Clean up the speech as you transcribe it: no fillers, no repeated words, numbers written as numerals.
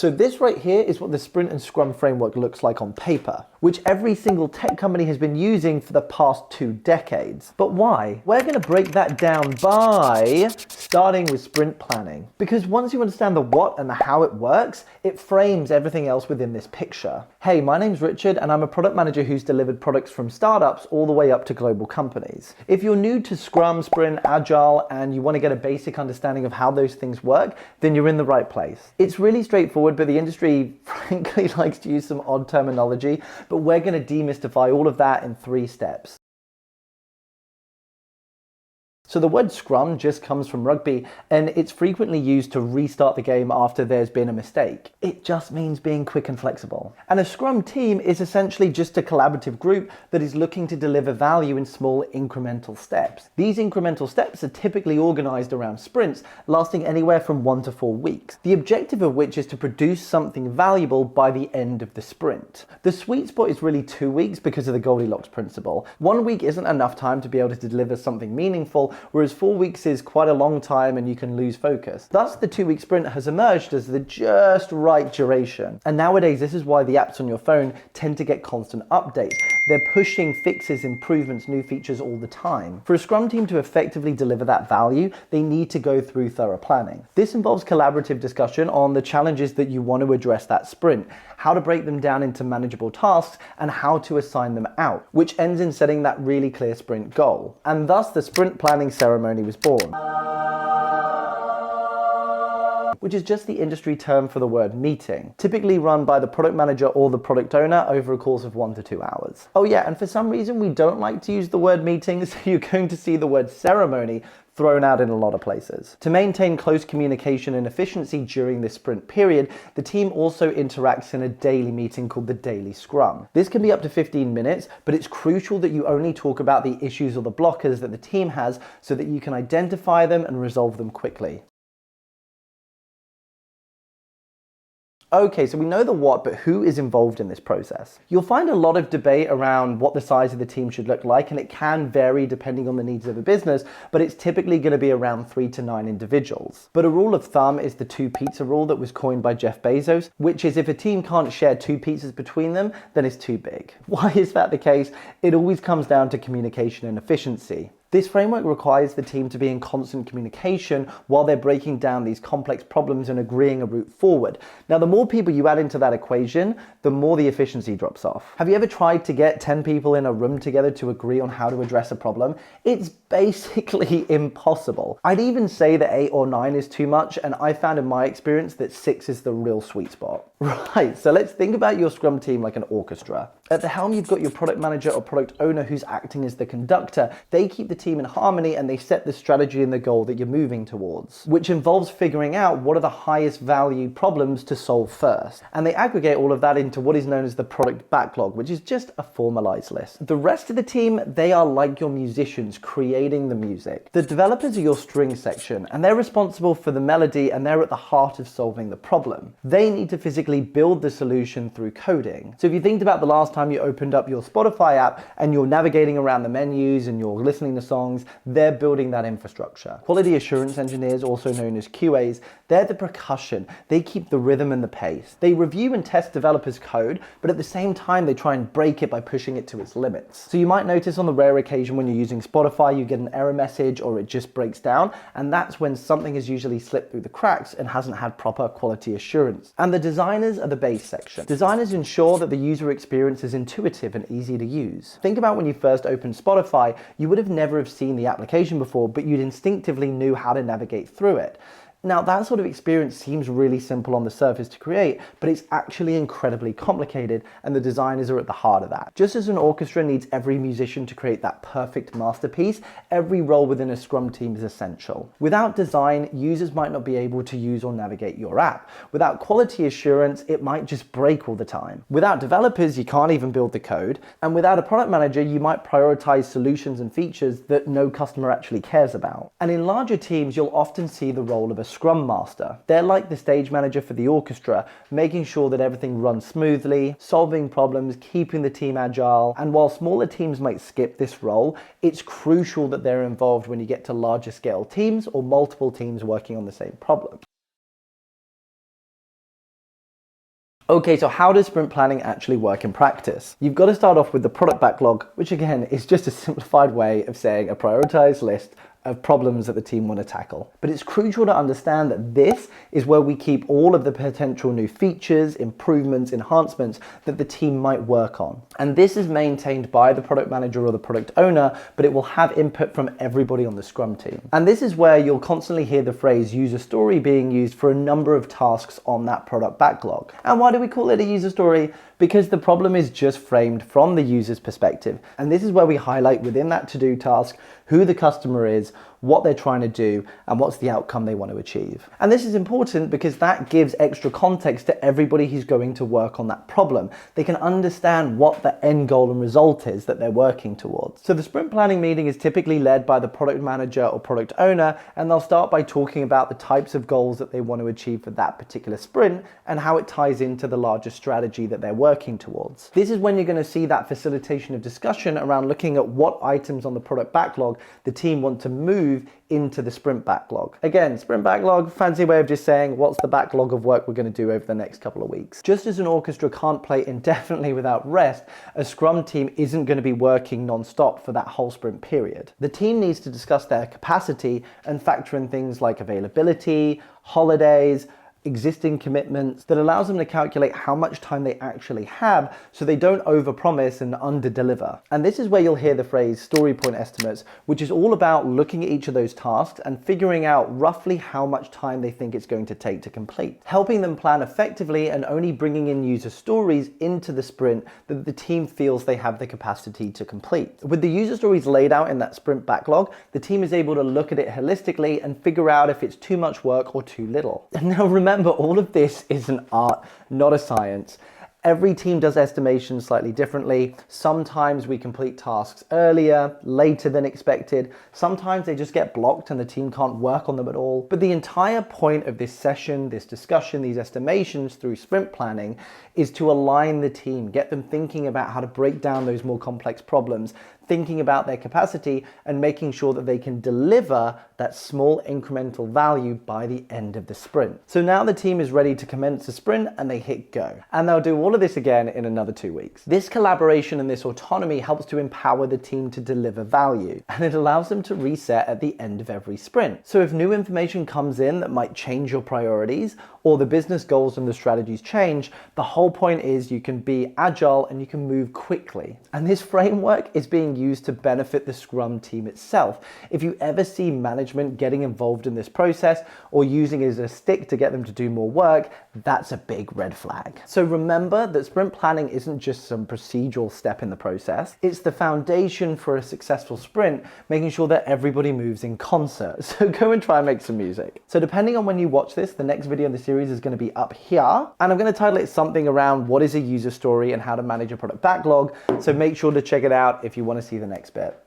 So this right here is what the Sprint and Scrum framework looks like on paper, which every single tech company has been using for the past 2 decades. But why? We're going to break that down by starting with sprint planning. Because once you understand the what and the how it works, it frames everything else within this picture. Hey, my name's Richard and I'm a product manager who's delivered products from startups all the way up to global companies. If you're new to Scrum, Sprint, Agile, and you want to get a basic understanding of how those things work, then you're in the right place. It's really straightforward, but the industry frankly likes to use some odd terminology, but we're going to demystify all of that in 3 steps. So the word scrum just comes from rugby and it's frequently used to restart the game after there's been a mistake. It just means being quick and flexible. And a scrum team is essentially just a collaborative group that is looking to deliver value in small incremental steps. These incremental steps are typically organized around sprints lasting anywhere from 1 to 4 weeks, the objective of which is to produce something valuable by the end of the sprint. The sweet spot is really 2 weeks because of the Goldilocks principle. 1 week isn't enough time to be able to deliver something meaningful, whereas 4 weeks is quite a long time and you can lose focus. Thus, the 2-week sprint has emerged as the just right duration. And nowadays, this is why the apps on your phone tend to get constant updates. They're pushing fixes, improvements, new features all the time. For a Scrum team to effectively deliver that value, they need to go through thorough planning. This involves collaborative discussion on the challenges that you want to address that sprint, how to break them down into manageable tasks, and how to assign them out, which ends in setting that really clear sprint goal. And thus the sprint planning ceremony was born, which is just the industry term for the word meeting, typically run by the product manager or the product owner over a course of 1 to 2 hours. Oh yeah, and for some reason we don't like to use the word meeting, so you're going to see the word ceremony thrown out in a lot of places. To maintain close communication and efficiency during this sprint period, the team also interacts in a daily meeting called the Daily Scrum. This can be up to 15 minutes, but it's crucial that you only talk about the issues or the blockers that the team has so that you can identify them and resolve them quickly. Okay, so we know the what, but who is involved in this process? You'll find a lot of debate around what the size of the team should look like, and it can vary depending on the needs of the business, but it's typically going to be around 3 to 9 individuals. But a rule of thumb is the 2 pizza rule that was coined by Jeff Bezos, which is if a team can't share 2 pizzas between them, then it's too big. Why is that the case? It always comes down to communication and efficiency. This framework requires the team to be in constant communication while they're breaking down these complex problems and agreeing a route forward. Now, the more people you add into that equation, the more the efficiency drops off. Have you ever tried to get 10 people in a room together to agree on how to address a problem? It's basically impossible. I'd even say that 8 or 9 is too much, and I found in my experience that 6 is the real sweet spot. Right, so let's think about your Scrum team like an orchestra. At the helm, you've got your product manager or product owner who's acting as the conductor. They keep the team in harmony and they set the strategy and the goal that you're moving towards, which involves figuring out what are the highest value problems to solve first. And they aggregate all of that into what is known as the product backlog, which is just a formalized list. The rest of the team, they are like your musicians creating the music. The developers are your string section and they're responsible for the melody and they're at the heart of solving the problem. They need to physically build the solution through coding. So if you think about the last time you opened up your Spotify app and you're navigating around the menus and you're listening to songs, they're building that infrastructure. Quality assurance engineers, also known as QAs, they're the percussion. They keep the rhythm and the pace. They review and test developers' code, but at the same time, they try and break it by pushing it to its limits. So you might notice on the rare occasion when you're using Spotify, you get an error message or it just breaks down, and that's when something has usually slipped through the cracks and hasn't had proper quality assurance. And the designers are the base section. Designers ensure that the user experience is intuitive and easy to use. Think about when you first opened Spotify, you would have never have seen the application before, but you'd instinctively knew how to navigate through it. Now, that sort of experience seems really simple on the surface to create, but it's actually incredibly complicated, and the designers are at the heart of that. Just as an orchestra needs every musician to create that perfect masterpiece, every role within a Scrum team is essential. Without design, users might not be able to use or navigate your app. Without quality assurance, it might just break all the time. Without developers, you can't even build the code. And without a product manager, you might prioritize solutions and features that no customer actually cares about. And in larger teams, you'll often see the role of a Scrum Master. They're like the stage manager for the orchestra, making sure that everything runs smoothly, solving problems, keeping the team agile. And while smaller teams might skip this role, it's crucial that they're involved when you get to larger scale teams or multiple teams working on the same problem. Okay, so how does sprint planning actually work in practice? You've got to start off with the product backlog, which again is just a simplified way of saying a prioritized list of problems that the team want to tackle. But it's crucial to understand that this is where we keep all of the potential new features, improvements, enhancements that the team might work on. And this is maintained by the product manager or the product owner, but it will have input from everybody on the Scrum team. And this is where you'll constantly hear the phrase user story being used for a number of tasks on that product backlog. And why do we call it a user story? Because the problem is just framed from the user's perspective. And this is where we highlight within that to-do task who the customer is, what they're trying to do, and what's the outcome they want to achieve. And this is important because that gives extra context to everybody who's going to work on that problem. They can understand what the end goal and result is that they're working towards. So the sprint planning meeting is typically led by the product manager or product owner, and they'll start by talking about the types of goals that they want to achieve for that particular sprint and how it ties into the larger strategy that they're working towards. This is when you're going to see that facilitation of discussion around looking at what items on the product backlog the team want to move into the sprint backlog. Again, sprint backlog, fancy way of just saying what's the backlog of work we're going to do over the next couple of weeks. Just as an orchestra can't play indefinitely without rest, a Scrum team isn't going to be working non-stop for that whole sprint period. The team needs to discuss their capacity and factor in things like availability, holidays, existing commitments that allows them to calculate how much time they actually have so they don't overpromise and underdeliver. And this is where you'll hear the phrase story point estimates, which is all about looking at each of those tasks and figuring out roughly how much time they think it's going to take to complete, helping them plan effectively and only bringing in user stories into the sprint that the team feels they have the capacity to complete. With the user stories laid out in that sprint backlog, the team is able to look at it holistically and figure out if it's too much work or too little. And now remember, all of this is an art, not a science. Every team does estimations slightly differently. Sometimes we complete tasks earlier, later than expected. Sometimes they just get blocked and the team can't work on them at all. But the entire point of this session, this discussion, these estimations through sprint planning is to align the team, get them thinking about how to break down those more complex problems, thinking about their capacity and making sure that they can deliver that small incremental value by the end of the sprint. So now the team is ready to commence the sprint and they hit go. And they'll do all of this again in another 2 weeks. This collaboration and this autonomy helps to empower the team to deliver value, and it allows them to reset at the end of every sprint. So if new information comes in that might change your priorities or the business goals and the strategies change, the whole point is you can be agile and you can move quickly. And this framework is being used to benefit the Scrum team itself. If you ever see management getting involved in this process or using it as a stick to get them to do more work, that's a big red flag. So remember that sprint planning isn't just some procedural step in the process. It's the foundation for a successful sprint, making sure that everybody moves in concert. So go and try and make some music. So depending on when you watch this, the next video in the series is going to be up here, and I'm going to title it something around what is a user story and how to manage a product backlog. So make sure to check it out if you want to see the next bit.